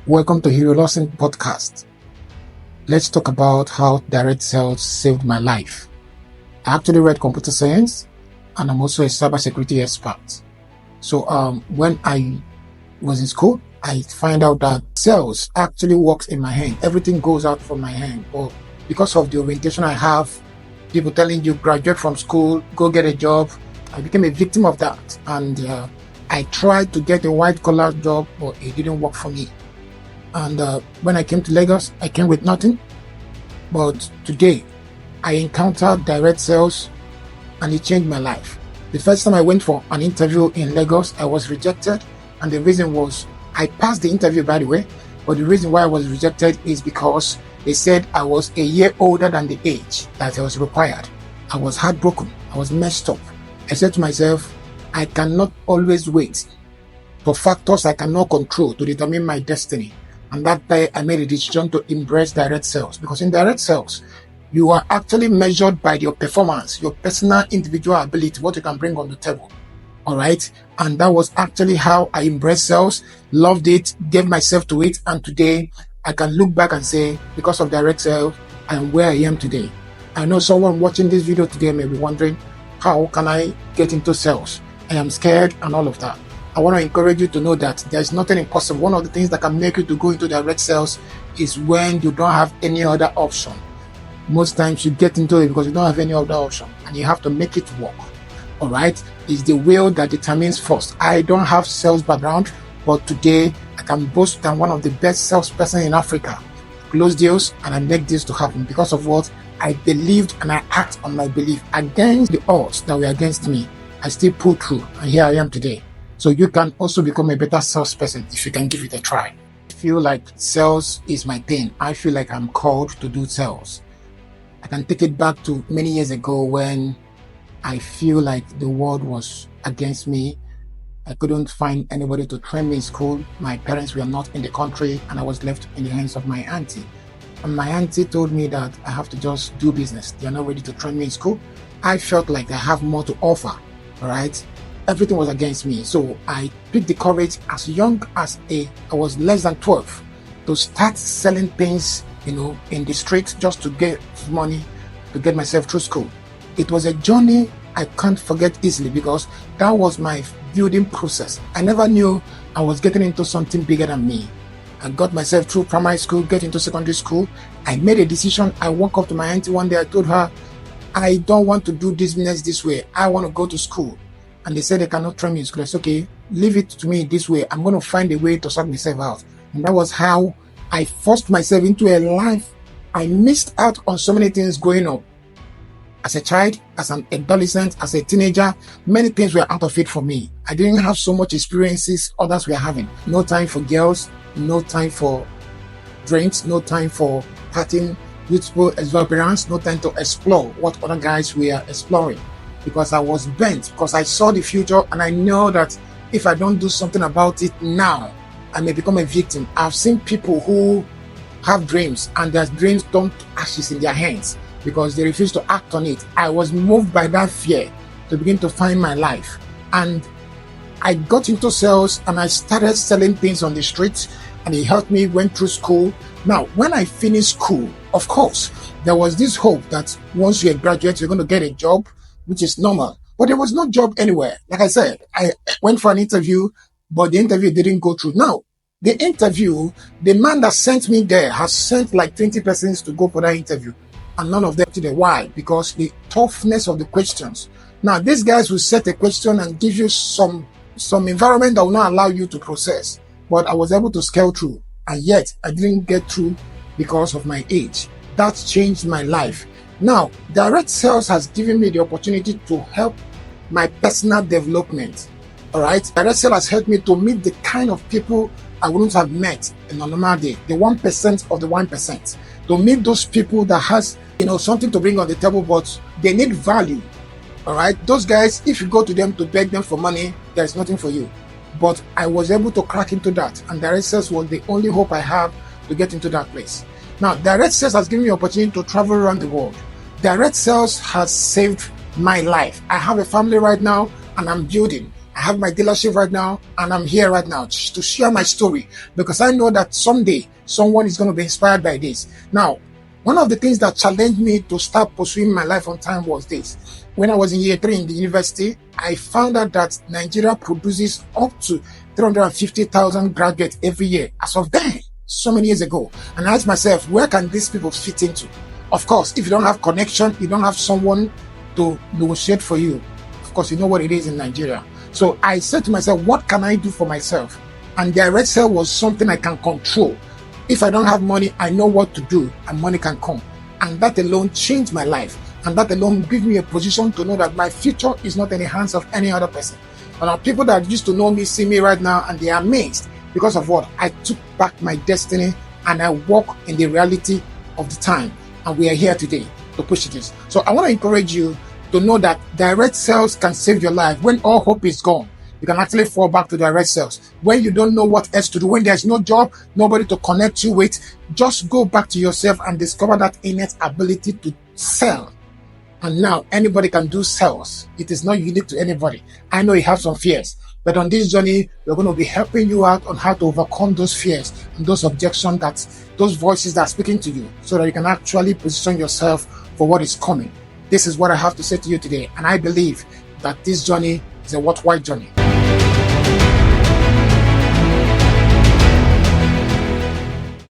Welcome to Hero Lawson Podcast. Let's talk about how direct sales saved my life. I actually read computer science and I'm also a cybersecurity expert. So when I was in school, I find out that sales actually works in my hand. Everything goes out from my hand. But because of the orientation I have, people telling you graduate from school, go get a job, I became a victim of that. And I tried to get a white collar job, but it didn't work for me. And when I came to Lagos, I came with nothing. But today, I encountered direct sales and it changed my life. The first time I went for an interview in Lagos, I was rejected. And the reason was, I passed the interview, by the way. But the reason why I was rejected is because they said I was a year older than the age that was required. I was heartbroken. I was messed up. I said to myself, I cannot always wait for factors I cannot control to determine my destiny. And that day I made a decision to embrace direct sales, because in direct sales, you are actually measured by your performance, your personal individual ability, what you can bring on the table. All right. And that was actually how I embraced sales, loved it, gave myself to it. And today I can look back and say, because of direct sales, I am where I am today. I know someone watching this video today may be wondering, how can I get into sales? I am scared and all of that. I want to encourage you to know that there's nothing impossible. One of the things that can make you to go into direct sales is when you don't have any other option. Most times you get into it because you don't have any other option and you have to make it work. All right. It's the will that determines first. I don't have sales background, but today I can boast that I'm one of the best salesperson in Africa. Close deals and I make this to happen because of what I believed, and I act on my belief against the odds that were against me. I still pull through and here I am today. So you can also become a better salesperson if you can give it a try. I feel like sales is my thing. I feel like I'm called to do sales. I can take it back to many years ago when I feel like the world was against me. I couldn't find anybody to train me in school. My parents were not in the country and I was left in the hands of my auntie. And my auntie told me that I have to just do business. They are not ready to train me in school. I felt like I have more to offer, all right? Everything was against me. So I picked the courage as young as I was less than 12 to start selling things, in the streets just to get money to get myself through school. It was a journey I can't forget easily because that was my building process. I never knew I was getting into something bigger than me. I got myself through primary school, get into secondary school. I made a decision. I woke up to my auntie one day. I told her, I don't want to do business this way. I want to go to school. And they said they cannot train me in school. I said, okay, leave it to me this way. I'm going to find a way to sort myself out. And that was how I forced myself into a life. I missed out on so many things growing up. As a child, as an adolescent, as a teenager, many things were out of it for me. I didn't have so much experiences others were having. No time for girls, no time for drinks, no time for partying, youthful exuberance, no time to explore what other guys were exploring. Because I was bent, because I saw the future and I know that if I don't do something about it now, I may become a victim. I've seen people who have dreams and their dreams turn to ashes in their hands because they refuse to act on it. I was moved by that fear to begin to find my life. And I got into sales and I started selling things on the streets and it helped me, went through school. Now, when I finished school, of course, there was this hope that once you're a graduate, you're going to get a job, which is normal. But there was no job anywhere. Like I said, I went for an interview, but the interview didn't go through. Now, the interview, the man that sent me there has sent like 20 persons to go for that interview. And none of them did it. Why? Because the toughness of the questions. Now, these guys will set a question and give you some environment that will not allow you to process. But I was able to scale through. And yet, I didn't get through because of my age. That changed my life. Now, direct sales has given me the opportunity to help my personal development. All right. Direct sales has helped me to meet the kind of people I wouldn't have met in a normal day. The 1% of the 1%. To meet those people that has, something to bring on the table, but they need value. All right. Those guys, if you go to them to beg them for money, there's nothing for you. But I was able to crack into that. And direct sales was the only hope I have to get into that place. Now, direct sales has given me opportunity to travel around the world. Direct sales has saved my life. I have a family right now and I'm building. I have my dealership right now, and I'm here right now to share my story, because I know that someday someone is going to be inspired by this. Now, one of the things that challenged me to start pursuing my life on time was this. When I was in year 3 in the university, I found out that Nigeria produces up to 350,000 graduates every year. As of then, so many years ago. And I asked myself, where can these people fit into? Of course, if you don't have connection, you don't have someone to negotiate for you. Of course, you know what it is in Nigeria. So I said to myself, what can I do for myself? And direct sale was something I can control. If I don't have money, I know what to do, and money can come. And that alone changed my life. And that alone gives me a position to know that my future is not in the hands of any other person. And now people that used to know me see me right now, and they are amazed because of what? I took back my destiny, and I walk in the reality of the time. And we are here today to push this. So I want to encourage you to know that direct sales can save your life. When all hope is gone, you can actually fall back to direct sales. When you don't know what else to do, when there's no job, nobody to connect you with, just go back to yourself and discover that innate ability to sell. And now anybody can do sales. It is not unique to anybody. I know you have some fears, but on this journey, we're going to be helping you out on how to overcome those fears and those objections, that those voices that are speaking to you, so that you can actually position yourself for what is coming. This is what I have to say to you today. And I believe that this journey is a worthwhile journey.